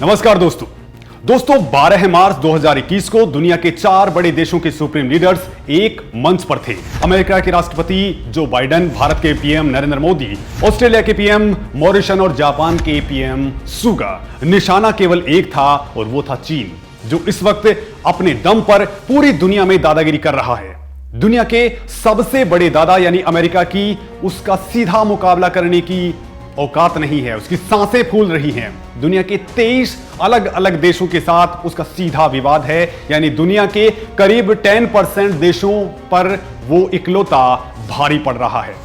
नमस्कार दोस्तों 12 मार्च 2021 को दुनिया के 4 बड़े देशों के सुप्रीम लीडर्स एक मंच पर थे। अमेरिका के राष्ट्रपति जो बाइडेन, भारत के पीएम नरेंद्र मोदी, ऑस्ट्रेलिया के पीएम मॉरिशन और जापान के पीएम सुगा। निशाना केवल एक था और वो था चीन, जो इस वक्त अपने दम पर पूरी दुनिया में दादागिरी कर रहा है। दुनिया के सबसे बड़े दादा यानी अमेरिका की उसका सीधा मुकाबला करने की औकात नहीं है, उसकी सांसें फूल रही हैं। दुनिया के 23 अलग अलग देशों के साथ उसका सीधा विवाद है, यानी दुनिया के करीब 10% देशों पर वो इकलौता भारी पड़ रहा है।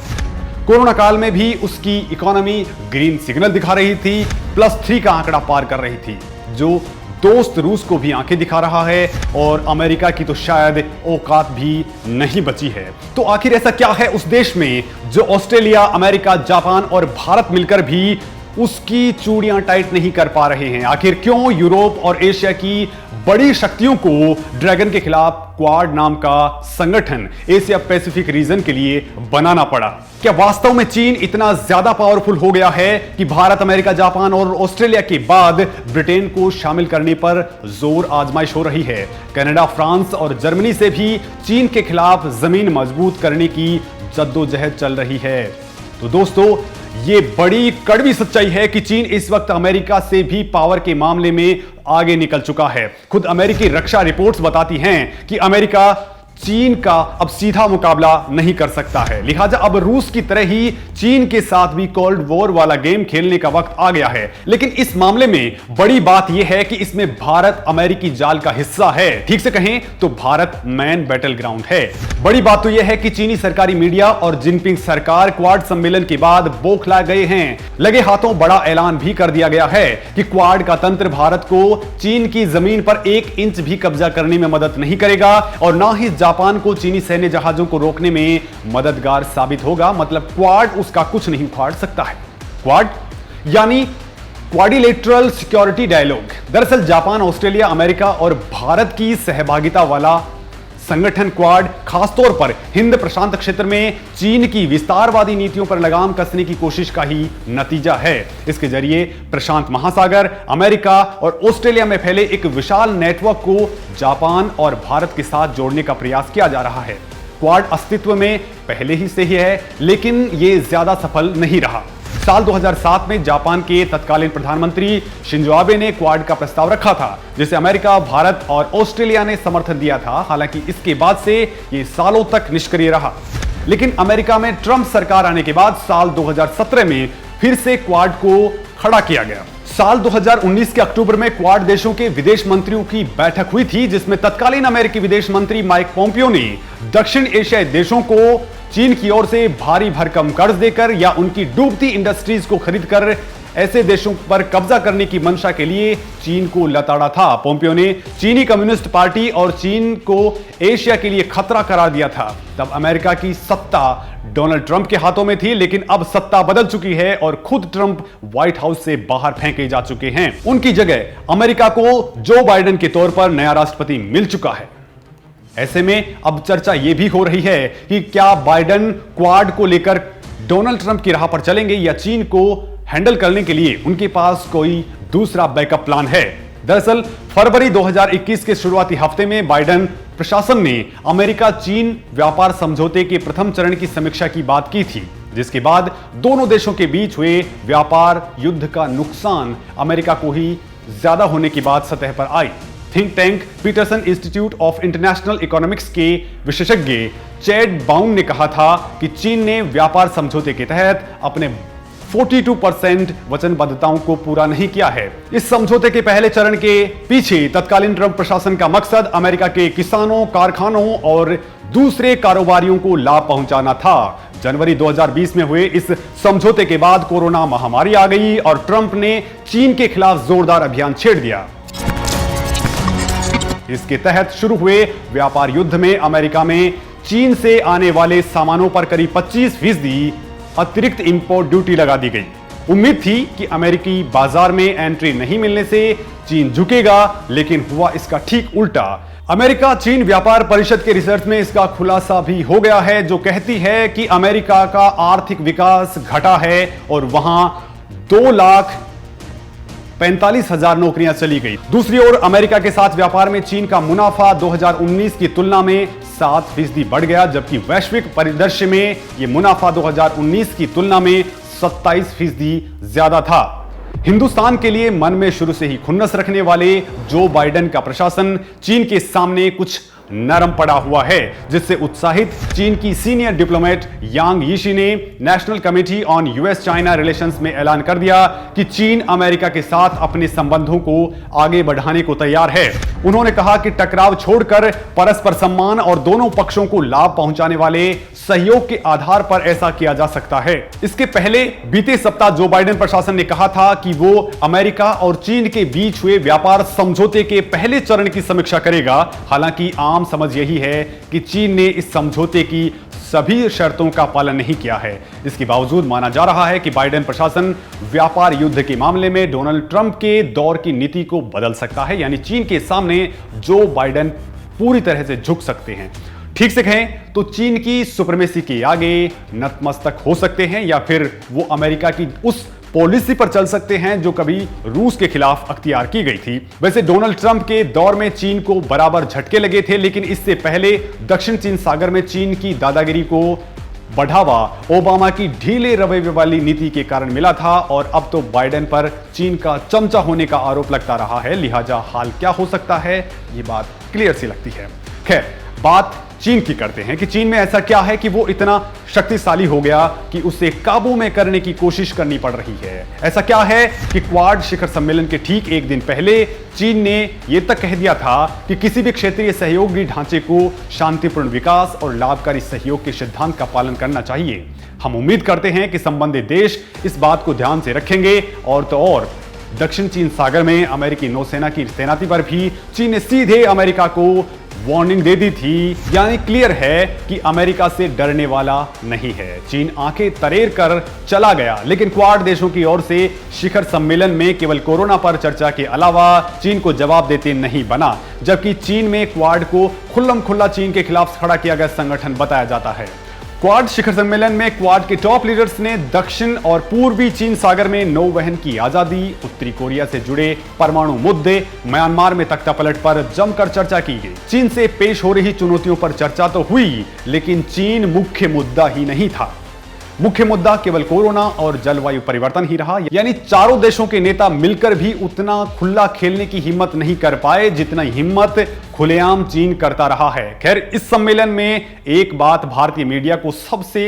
कोरोना काल में भी उसकी इकोनॉमी ग्रीन सिग्नल दिखा रही थी, +3 का आंकड़ा पार कर रही थी, जो दोस्त रूस को भी आंखें दिखा रहा है और अमेरिका की तो शायद औकात भी नहीं बची है। तो आखिर ऐसा क्या है उस देश में जो ऑस्ट्रेलिया, अमेरिका, जापान और भारत मिलकर भी उसकी चूड़ियां टाइट नहीं कर पा रहे हैं? आखिर क्यों यूरोप और एशिया की बड़ी शक्तियों को ड्रैगन के खिलाफ क्वाड नाम का संगठन एशिया पैसिफिक रीजन के लिए बनाना पड़ा? क्या वास्तव में चीन इतना ज्यादा पावरफुल हो गया है कि भारत, अमेरिका, जापान और ऑस्ट्रेलिया के बाद ब्रिटेन को शामिल करने पर जोर आजमाइश हो रही है? कनाडा, फ्रांस और जर्मनी से भी चीन के खिलाफ जमीन मजबूत करने की जद्दोजहद चल रही है। तो दोस्तों, ये बड़ी कड़वी सच्चाई है कि चीन इस वक्त अमेरिका से भी पावर के मामले में आगे निकल चुका है। खुद अमेरिकी रक्षा रिपोर्ट्स बताती हैं कि अमेरिका चीन का अब सीधा मुकाबला नहीं कर सकता है। लिहाजा अब रूस की तरह ही चीन के साथ भी कोल्ड वॉर वाला गेम खेलने का वक्त आ गया है। लेकिन इस मामले में बड़ी बात यह है कि इसमें भारत अमेरिकी जाल का हिस्सा है। ठीक से कहें तो भारत मैन बैटल ग्राउंड है। बड़ी बात तो यह है कि चीनी सरकारी मीडिया और जिनपिंग सरकार क्वाड सम्मेलन के बाद बौखला गए हैं। लगे हाथों बड़ा ऐलान भी कर दिया गया है कि क्वाड का तंत्र भारत को चीन की जमीन पर 1 इंच भी कब्जा करने में मदद नहीं करेगा और ना ही जापान को चीनी सैन्य जहाजों को रोकने में मददगार साबित होगा। मतलब क्वाड उसका कुछ नहीं उखाड़ सकता है। क्वाड यानी क्वाड्रिलेटरल सिक्योरिटी डायलॉग। दरअसल जापान, ऑस्ट्रेलिया, अमेरिका और भारत की सहभागिता वाला संगठन क्वाड खासतौर पर हिंद प्रशांत क्षेत्र में चीन की विस्तारवादी नीतियों पर लगाम कसने की कोशिश का ही नतीजा है। इसके जरिए प्रशांत महासागर, अमेरिका और ऑस्ट्रेलिया में फैले एक विशाल नेटवर्क को जापान और भारत के साथ जोड़ने का प्रयास किया जा रहा है। क्वाड अस्तित्व में पहले ही से ही है, लेकिन यह ज्यादा सफल नहीं रहा। साल 2007 में जापान के तत्कालीन प्रधानमंत्री शिंजो आबे ने क्वाड का प्रस्ताव रखा था, जिसे अमेरिका, भारत और ऑस्ट्रेलिया ने समर्थन दिया था। हालांकि इसके बाद से यह सालों तक निष्क्रिय रहा। लेकिन अमेरिका में ट्रंप सरकार आने के बाद साल 2017 में फिर से क्वाड को खड़ा किया गया। साल 2019 के अक्टूबर में क्वाड देशों के विदेश मंत्रियों की बैठक हुई थी, जिसमें तत्कालीन अमेरिकी विदेश मंत्री माइक पोम्पियो ने दक्षिण एशियाई देशों को चीन की ओर से भारी भरकम कर्ज देकर या उनकी डूबती इंडस्ट्रीज को खरीदकर ऐसे देशों पर कब्जा करने की मंशा के लिए चीन को लताड़ा था। पोम्पियो ने चीनी कम्युनिस्ट पार्टी और चीन को एशिया के लिए खतरा करार दिया था। तब अमेरिका की सत्ता डोनाल्ड ट्रंप के हाथों में थी, लेकिन अब सत्ता बदल चुकी है और खुद ट्रंप व्हाइट हाउस से बाहर फेंके जा चुके हैं। उनकी जगह अमेरिका को जो बाइडेन के तौर पर नया राष्ट्रपति मिल चुका है। ऐसे में अब चर्चा यह भी हो रही है कि क्या बाइडेन क्वाड को लेकर डोनाल्ड ट्रंप की राह पर चलेंगे या चीन को हैंडल करने के लिए उनके पास कोई दूसरा बैकअप प्लान है। दरअसल फरवरी 2021 के शुरुआती हफ्ते में बाइडेन प्रशासन ने अमेरिका चीन व्यापार समझौते के प्रथम चरण की समीक्षा की बात की थी, जिसके बाद दोनों देशों के बीच हुए व्यापार युद्ध का नुकसान अमेरिका को ही ज्यादा होने की बात सतह पर आई। Think tank Peterson Institute of International Economics के विशेषज्ञ चैड बाउन ने कहा था कि चीन ने व्यापार समझौते के तहत अपने 42% वचनबद्धताओं को पूरा नहीं किया है। इस समझौते के पहले चरण के पीछे तत्कालीन ट्रंप प्रशासन का मकसद अमेरिका के किसानों, कारखानों और दूसरे कारोबारियों को लाभ पहुंचाना था। जनवरी 2020 में हुए इस समझौते के बाद कोरोना महामारी आ गई और ट्रंप ने चीन के खिलाफ जोरदार अभियान छेड़ दिया। इसके तहत शुरू हुए व्यापार युद्ध में अमेरिका में चीन से आने वाले सामानों पर करीब 25% अतिरिक्त इंपोर्ट ड्यूटी लगा दी गई। उम्मीद थी कि अमेरिकी बाजार में एंट्री नहीं मिलने से चीन झुकेगा, लेकिन हुआ इसका ठीक उल्टा। अमेरिका चीन व्यापार परिषद के रिसर्च में इसका खुलासा भी हो गया है, जो कहती है कि अमेरिका का आर्थिक विकास घटा है और वहां 2 लाख 45,000 नौकरियां चली गई। दूसरी ओर अमेरिका के साथ व्यापार में चीन का मुनाफा 2019 की तुलना में 7% बढ़ गया, जबकि वैश्विक परिदृश्य में यह मुनाफा 2019 की तुलना में 27% ज्यादा था। हिंदुस्तान के लिए मन में शुरू से ही खुन्नस रखने वाले जो बाइडेन का प्रशासन चीन के सामने कुछ नरम पड़ा हुआ है, जिससे उत्साहित चीन की सीनियर डिप्लोमेट यांग यीशी ने national committee on US China relations में ऐलान कर दिया कि चीन अमेरिका के साथ अपने संबंधों को आगे बढ़ाने को तैयार है। उन्होंने कहा कि टकराव छोड़कर परस्पर सम्मान और दोनों पक्षों को लाभ पहुंचाने वाले सहयोग के आधार पर ऐसा किया जा सकता है। इसके पहले बीते सप्ताह जो बाइडेन प्रशासन ने कहा था कि वो अमेरिका और चीन के बीच हुए व्यापार समझौते के पहले चरण की समीक्षा करेगा। हालांकि आम समझ यही है कि चीन ने इस समझौते की सभी शर्तों का पालन नहीं किया है। इसके बावजूद माना जा रहा है कि बाइडेन प्रशासन व्यापार युद्ध के मामले में डोनाल्ड ट्रंप के दौर की नीति को बदल सकता है, यानी चीन के सामने जो बाइडेन पूरी तरह से झुक सकते हैं। ठीक से कहें तो चीन की सुप्रीमेसी के आगे नतमस्तक हो सकते हैं, या फिर वो अमेरिका की उस पॉलिसी पर चल सकते हैं जो कभी रूस के खिलाफ अख्तियार की गई थी। वैसे डोनाल्ड ट्रंप के दौर में चीन को बराबर झटके लगे थे, लेकिन इससे पहले दक्षिण चीन सागर में चीन की दादागिरी को बढ़ावा ओबामा की ढीले रवैये वाली नीति के कारण मिला था, और अब तो बाइडेन पर चीन का चमचा होने का आरोप लगता रहा है। लिहाजा हाल क्या हो सकता है, ये बात क्लियर सी लगती है। खैर, बात चीन की करते हैं कि चीन में ऐसा क्या है कि वो इतना शक्तिशाली हो गया कि उसे काबू में करने की कोशिश करनी पड़ रही है। ऐसा क्या है कि क्वाड शिखर सम्मेलन के ठीक एक दिन पहले चीन ने यह तक कह दिया था कि किसी भी क्षेत्रीय सहयोगी ढांचे को शांतिपूर्ण विकास और लाभकारी सहयोग के सिद्धांत का पालन करना चाहिए। हम उम्मीद करते हैं कि संबंधित देश इस बात को ध्यान से रखेंगे, और तो और दक्षिण चीन सागर में अमेरिकी नौसेना की तैनाती पर भी चीन ने सीधे अमेरिका को वार्निंग दे दी थी। यानी क्लियर है कि अमेरिका से डरने वाला नहीं है। चीन आंखें तरेर कर चला गया, लेकिन क्वाड देशों की ओर से शिखर सम्मेलन में केवल कोरोना पर चर्चा के अलावा चीन को जवाब देते नहीं बना, जबकि चीन में क्वाड को खुल्लम खुल्ला चीन के खिलाफ खड़ा किया गया संगठन बताया जाता है। क्वाड शिखर सम्मेलन में क्वाड के टॉप लीडर्स ने दक्षिण और पूर्वी चीन सागर में नौवहन की आजादी, उत्तरी कोरिया से जुड़े परमाणु मुद्दे, म्यांमार में तख्तापलट पर जमकर चर्चा की गई। चीन से पेश हो रही चुनौतियों पर चर्चा तो हुई, लेकिन चीन मुख्य मुद्दा ही नहीं था। मुख्य मुद्दा केवल कोरोना और जलवायु परिवर्तन ही रहा। यानी चारों देशों के नेता मिलकर भी उतना खुला खेलने की हिम्मत नहीं कर पाए जितना हिम्मत खुलेआम चीन करता रहा है। खैर, इस सम्मेलन में एक बात भारतीय मीडिया को सबसे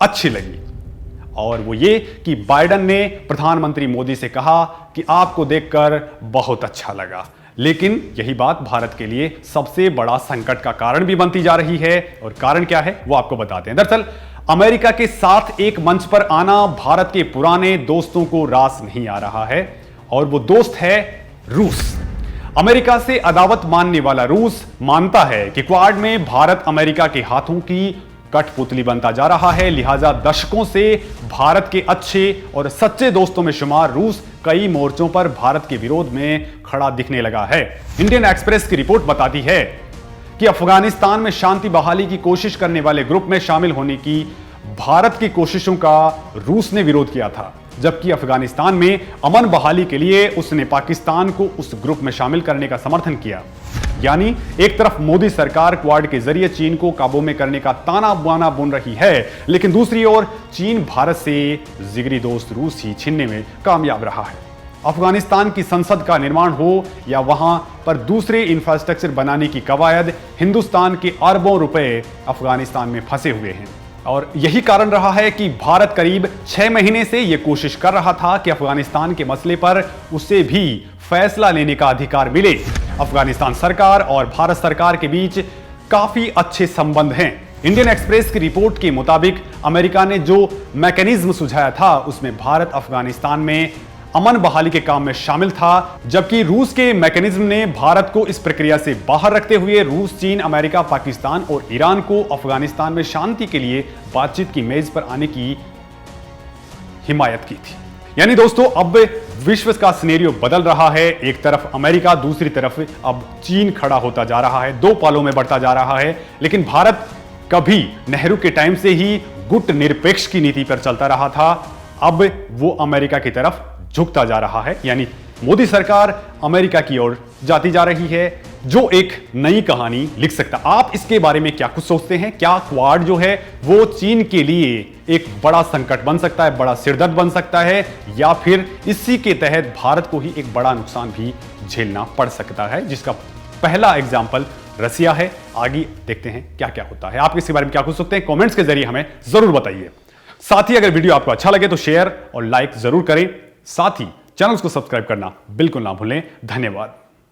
अच्छी लगी, और वो ये कि बाइडेन ने प्रधानमंत्री मोदी से कहा कि आपको देखकर बहुत अच्छा लगा। लेकिन यही बात भारत के लिए सबसे बड़ा संकट का कारण भी बनती जा रही है, और कारण क्या है वो आपको बताते हैं। दरअसल अमेरिका के साथ एक मंच पर आना भारत के पुराने दोस्तों को रास नहीं आ रहा है, और वो दोस्त है रूस। अमेरिका से अदावत मानने वाला रूस मानता है कि क्वाड में भारत अमेरिका के हाथों की कठपुतली बनता जा रहा है। लिहाजा दशकों से भारत के अच्छे और सच्चे दोस्तों में शुमार रूस कई मोर्चों पर भारत के विरोध में खड़ा दिखने लगा है। इंडियन एक्सप्रेस की रिपोर्ट बताती है कि अफगानिस्तान में शांति बहाली की कोशिश करने वाले ग्रुप में शामिल होने की भारत की कोशिशों का रूस ने विरोध किया था, जबकि अफगानिस्तान में अमन बहाली के लिए उसने पाकिस्तान को उस ग्रुप में शामिल करने का समर्थन किया। यानी एक तरफ मोदी सरकार क्वाड के जरिए चीन को काबू में करने का ताना बाना बुन रही है, लेकिन दूसरी ओर चीन भारत से जिगरी दोस्त रूस ही छीनने में कामयाब रहा है। अफगानिस्तान की संसद का निर्माण हो या वहां पर दूसरे इंफ्रास्ट्रक्चर बनाने की कवायद, हिंदुस्तान के अरबों रुपए अफगानिस्तान में फंसे हुए हैं, और यही कारण रहा है कि भारत करीब 6 महीने से यह कोशिश कर रहा था कि अफगानिस्तान के मसले पर उसे भी फैसला लेने का अधिकार मिले। अफगानिस्तान सरकार और भारत सरकार के बीच काफी अच्छे संबंध हैं। इंडियन एक्सप्रेस की रिपोर्ट के मुताबिक अमेरिका ने जो मैकेनिज्म सुझाया था उसमें भारत अफगानिस्तान में अमन बहाली के काम में शामिल था, जबकि रूस के मैकेनिज्म ने भारत को इस प्रक्रिया से बाहर रखते हुए रूस, चीन, अमेरिका, पाकिस्तान और ईरान को अफगानिस्तान में शांति के लिए बातचीत की मेज पर आने की हिमायत की थी। यानी दोस्तों, अब विश्व का सिनेरियो बदल रहा है। एक तरफ अमेरिका, दूसरी तरफ अब चीन खड़ा होता जा रहा है, दो पालों में बढ़ता जा रहा है। लेकिन भारत कभी नेहरू के टाइम से ही गुट निरपेक्ष की नीति पर चलता रहा था, अब वो अमेरिका की तरफ झुकता जा रहा है। यानी मोदी सरकार अमेरिका की ओर जाती जा रही है, जो एक नई कहानी लिख सकता है। आप इसके बारे में क्या कुछ सोचते हैं? क्या क्वाड जो है वो चीन के लिए एक बड़ा संकट बन सकता है, बड़ा सिरदर्द बन सकता है, या फिर इसी के तहत भारत को ही एक बड़ा नुकसान भी झेलना पड़ सकता है, जिसका पहला एग्जाम्पल रसिया है। आगे देखते हैं क्या क्या होता है। आप इसके बारे में क्या कुछ सोचते हैं? कमेंट्स के जरिए हमें जरूर बताइए। साथ ही अगर वीडियो आपको अच्छा लगे तो शेयर और लाइक जरूर करें। साथ ही चैनल को सब्सक्राइब करना बिल्कुल ना भूलें। धन्यवाद।